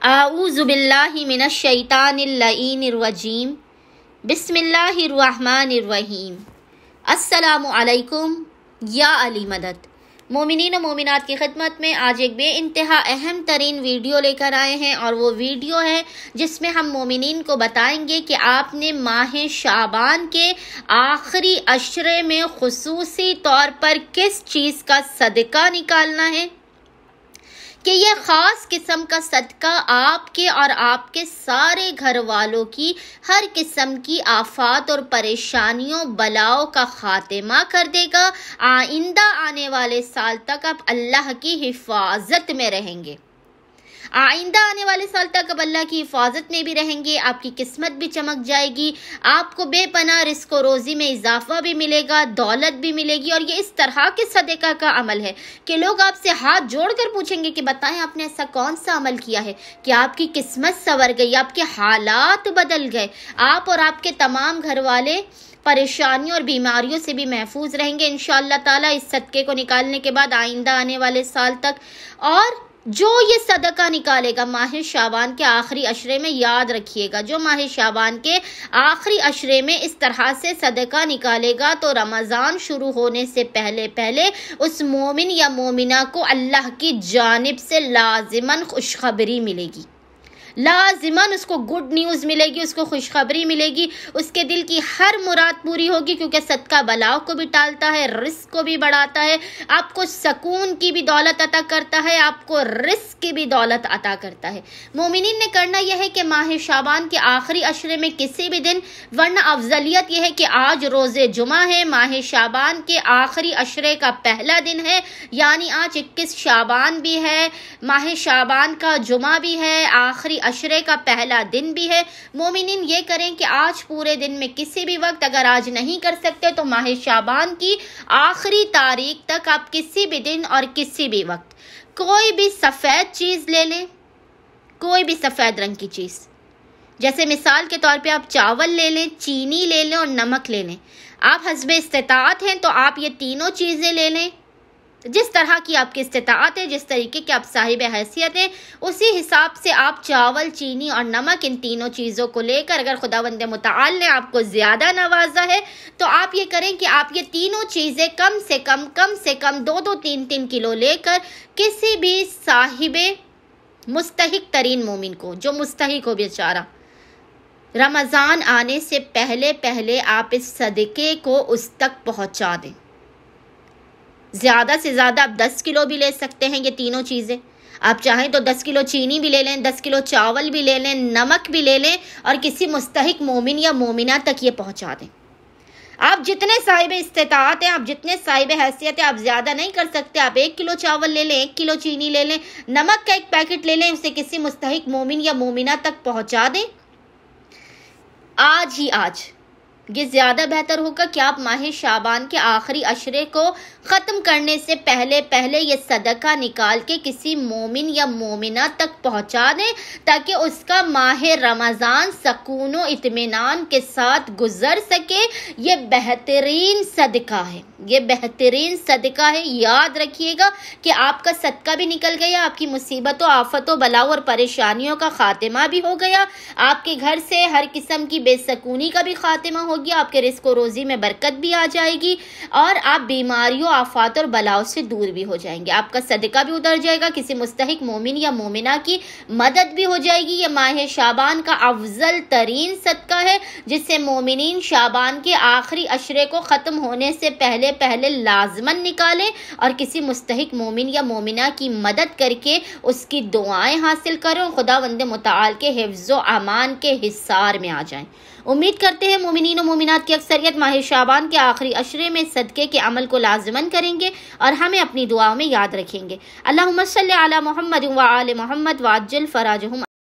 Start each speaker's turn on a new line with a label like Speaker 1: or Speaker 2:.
Speaker 1: اعوذ باللہ من الشیطان اللعین الرجیم بسم اللہ الرحمن الرحیم۔ السلام علیکم یا علی مدد۔ مومنین و مومنات کی خدمت میں آج ایک بے انتہا اہم ترین ویڈیو لے کر آئے ہیں، اور وہ ویڈیو ہے جس میں ہم مومنین کو بتائیں گے کہ آپ نے ماہ شعبان کے آخری عشرے میں خصوصی طور پر کس چیز کا صدقہ نکالنا ہے کہ یہ خاص قسم کا صدقہ آپ کے اور آپ کے سارے گھر والوں کی ہر قسم کی آفات اور پریشانیوں بلاؤں کا خاتمہ کر دے گا۔ آئندہ آنے والے سال تک آپ اللہ کی حفاظت میں رہیں گے، آئندہ آنے والے سال تک اب اللہ کی حفاظت میں بھی رہیں گے، آپ کی قسمت بھی چمک جائے گی، آپ کو بے پناہ رزق و روزی میں اضافہ بھی ملے گا، دولت بھی ملے گی۔ اور یہ اس طرح کے صدقہ کا عمل ہے کہ لوگ آپ سے ہاتھ جوڑ کر پوچھیں گے کہ بتائیں آپ نے ایسا کون سا عمل کیا ہے کہ آپ کی قسمت سنور گئی، آپ کے حالات بدل گئے، آپ اور آپ کے تمام گھر والے پریشانیوں اور بیماریوں سے بھی محفوظ رہیں گے انشاءاللہ تعالیٰ اس صدقے کو نکالنے کے بعد آئندہ آنے والے سال تک۔ اور جو یہ صدقہ نکالے گا ماہ شعبان کے آخری عشرے میں، یاد رکھیے گا، جو ماہ شعبان کے آخری عشرے میں اس طرح سے صدقہ نکالے گا تو رمضان شروع ہونے سے پہلے اس مومن یا مومنہ کو اللہ کی جانب سے لازماً خوشخبری ملے گی، لازماً اس کو گڈ نیوز ملے گی، اس کو خوشخبری ملے گی، اس کے دل کی ہر مراد پوری ہوگی، کیونکہ صدقہ بلاؤ کو بھی ٹالتا ہے، رزق کو بھی بڑھاتا ہے، آپ کو سکون کی بھی دولت عطا کرتا ہے، آپ کو رزق کی بھی دولت عطا کرتا ہے۔ مومنین نے کرنا یہ ہے کہ ماہ شعبان کے آخری عشرے میں کسی بھی دن، ورنہ افضلیت یہ ہے کہ آج روز جمعہ ہے، ماہ شعبان کے آخری عشرے کا پہلا دن ہے، یعنی آج 21 شعبان بھی ہے، ماہ شعبان کا جمعہ بھی ہے، آخری عشرے کا پہلا دن بھی ہے۔ مومنین یہ کریں کہ آج پورے دن میں کسی بھی وقت، اگر آج نہیں کر سکتے تو ماہ شعبان کی آخری تاریخ تک آپ کسی بھی دن اور کسی بھی وقت کوئی بھی سفید چیز لے لیں، کوئی بھی سفید رنگ کی چیز، جیسے مثال کے طور پہ آپ چاول لے لیں، چینی لے لیں اور نمک لے لیں۔ آپ حسب استطاعت ہیں تو آپ یہ تینوں چیزیں لے لیں، جس طرح کی آپ کی استطاعت ہے، جس طریقے کے آپ صاحب حیثیت ہیں، اسی حساب سے آپ چاول، چینی اور نمک، ان تینوں چیزوں کو لے کر، اگر خداوند متعال نے آپ کو زیادہ نوازا ہے تو آپ یہ کریں کہ آپ یہ تینوں چیزیں کم سے کم 2-3 کلو لے کر کسی بھی صاحب مستحق ترین مومن کو، جو مستحق ہو بیچارہ، رمضان آنے سے پہلے آپ اس صدقے کو اس تک پہنچا دیں۔ زیادہ سے زیادہ آپ 10 کلو بھی لے سکتے ہیں، یہ تینوں چیزیں آپ چاہیں تو 10 کلو چینی بھی لے لیں، 10 کلو چاول بھی لے لیں، نمک بھی لے لیں، اور کسی مستحق مومن یا مومنہ تک یہ پہنچا دیں۔ آپ جتنے صاحب استطاعت ہیں، آپ جتنے صاحب حیثیت ہیں، آپ زیادہ نہیں کر سکتے، آپ 1 کلو چاول لے لیں، 1 کلو چینی لے لیں، نمک کا 1 پیکٹ لے لیں، اسے کسی مستحق مومن یا مومنہ تک پہنچا دیں آج ہی۔ یہ زیادہ بہتر ہوگا کہ آپ ماہ شعبان کے آخری عشرے کو ختم کرنے سے پہلے یہ صدقہ نکال کے کسی مومن یا مومنہ تک پہنچا دیں، تاکہ اس کا ماہ رمضان سکون و اطمینان کے ساتھ گزر سکے۔ یہ بہترین صدقہ ہے، یہ بہترین صدقہ ہے۔ یاد رکھیے گا کہ آپ کا صدقہ بھی نکل گیا، آپ کی مصیبتوں، آفتوں، بلاؤں اور پریشانیوں کا خاتمہ بھی ہو گیا، آپ کے گھر سے ہر قسم کی بے سکونی کا بھی خاتمہ ہو گیا، آپ کے رزق و روزی میں برکت بھی آ جائے گی، اور آپ بیماریوں، آفات اور بلاؤں سے دور بھی ہو جائیں گے۔ آپ کا صدقہ بھی اتر جائے گا، کسی مستحق مومن یا مومنہ کی مدد بھی ہو جائے گی۔ یہ ماہ شعبان کا افضل ترین صدقہ ہے، جس سے مومنین شعبان کے آخری عشرے کو ختم ہونے سے پہلے لازماً نکالیں، اور کسی مستحق مومن یا مومنہ کی مدد کر کے اس کی دعائیں حاصل کریں، اور خداوند متعال کے حفظ و امان کے حصار میں آ جائیں۔ امید کرتے ہیں مومنین و مومنات کی اکثریت ماہ شعبان کے آخری عشرے میں صدقے کے عمل کو لازماً کریں گے اور ہمیں اپنی دعاؤں میں یاد رکھیں گے۔ اللہم صلی علی محمد و آل محمد وعجل فراجہم۔